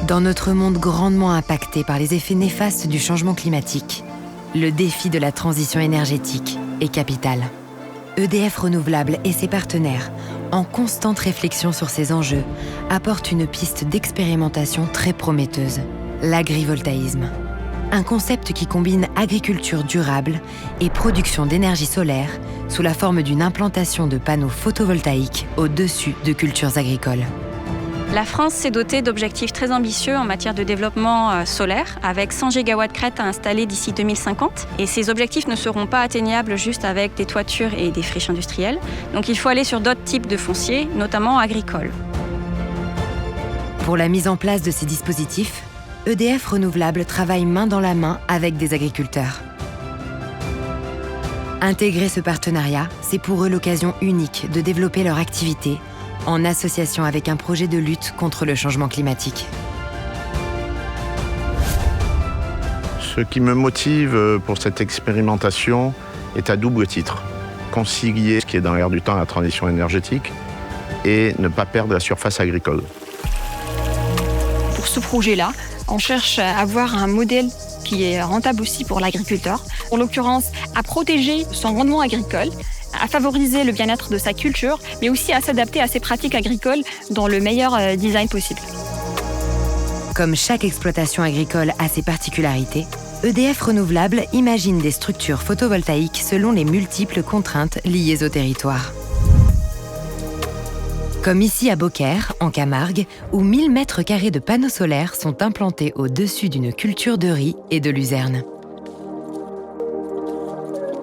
Dans notre monde grandement impacté par les effets néfastes du changement climatique, le défi de la transition énergétique est capital. EDF Renouvelables et ses partenaires, en constante réflexion sur ces enjeux, apportent une piste d'expérimentation très prometteuse, l'agrivoltaïsme. Un concept qui combine agriculture durable et production d'énergie solaire sous la forme d'une implantation de panneaux photovoltaïques au-dessus de cultures agricoles. La France s'est dotée d'objectifs très ambitieux en matière de développement solaire, avec 100 gigawatts crête à installer d'ici 2050. Et ces objectifs ne seront pas atteignables juste avec des toitures et des friches industrielles. Donc il faut aller sur d'autres types de fonciers, notamment agricoles. Pour la mise en place de ces dispositifs, EDF Renouvelables travaille main dans la main avec des agriculteurs. Intégrer ce partenariat, c'est pour eux l'occasion unique de développer leur activité en association avec un projet de lutte contre le changement climatique. Ce qui me motive pour cette expérimentation est à double titre. Concilier ce qui est dans l'air du temps, la transition énergétique, et ne pas perdre la surface agricole. Pour ce projet-là, on cherche à avoir un modèle qui est rentable aussi pour l'agriculteur. En l'occurrence, à protéger son rendement agricole, à favoriser le bien-être de sa culture, mais aussi à s'adapter à ses pratiques agricoles dans le meilleur design possible. Comme chaque exploitation agricole a ses particularités, EDF Renouvelables imagine des structures photovoltaïques selon les multiples contraintes liées au territoire. Comme ici à Beaucaire, en Camargue, où 1000 mètres carrés de panneaux solaires sont implantés au-dessus d'une culture de riz et de luzerne.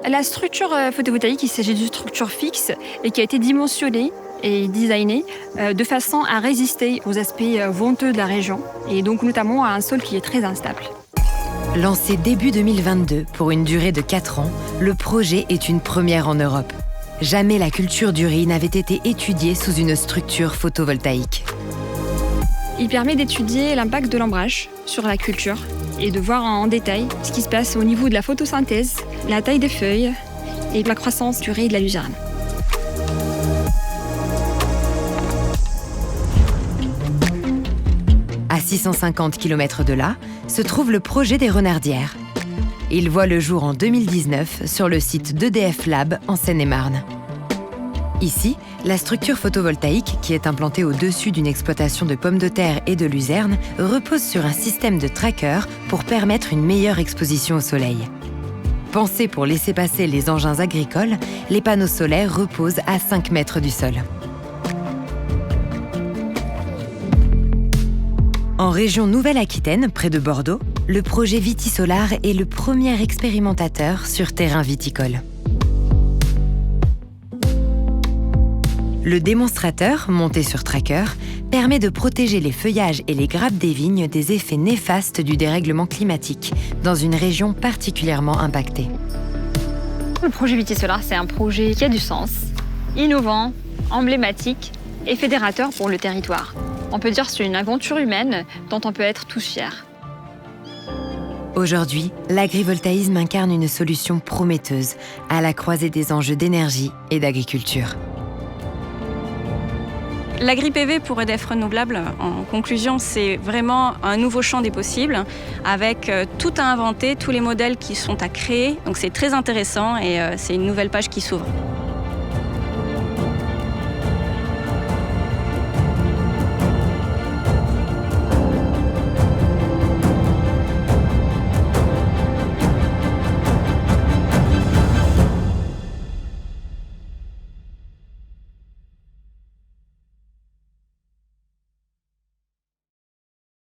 La structure photovoltaïque, il s'agit d'une structure fixe et qui a été dimensionnée et designée de façon à résister aux aspects venteux de la région et donc notamment à un sol qui est très instable. Lancé début 2022 pour une durée de 4 ans, le projet est une première en Europe. Jamais la culture du riz n'avait été étudiée sous une structure photovoltaïque. Il permet d'étudier l'impact de l'ombrage sur la culture et de voir en détail ce qui se passe au niveau de la photosynthèse, la taille des feuilles et la croissance du riz et de la luzerne. À 650 km de là, se trouve le projet des Renardières. Il voit le jour en 2019 sur le site d'EDF Lab en Seine-et-Marne. Ici, la structure photovoltaïque, qui est implantée au-dessus d'une exploitation de pommes de terre et de luzerne, repose sur un système de tracker pour permettre une meilleure exposition au soleil. Pensés pour laisser passer les engins agricoles, les panneaux solaires reposent à 5 mètres du sol. En région Nouvelle-Aquitaine, près de Bordeaux, le projet Vitisolar est le premier expérimentateur sur terrain viticole. Le démonstrateur, monté sur tracker, permet de protéger les feuillages et les grappes des vignes des effets néfastes du dérèglement climatique dans une région particulièrement impactée. Le projet Vitisolar, c'est un projet qui a du sens, innovant, emblématique et fédérateur pour le territoire. On peut dire que c'est une aventure humaine dont on peut être tous fiers. Aujourd'hui, l'agrivoltaïsme incarne une solution prometteuse à la croisée des enjeux d'énergie et d'agriculture. L'agri-PV pour EDF Renouvelables, en conclusion, c'est vraiment un nouveau champ des possibles avec tout à inventer, tous les modèles qui sont à créer. Donc c'est très intéressant et c'est une nouvelle page qui s'ouvre.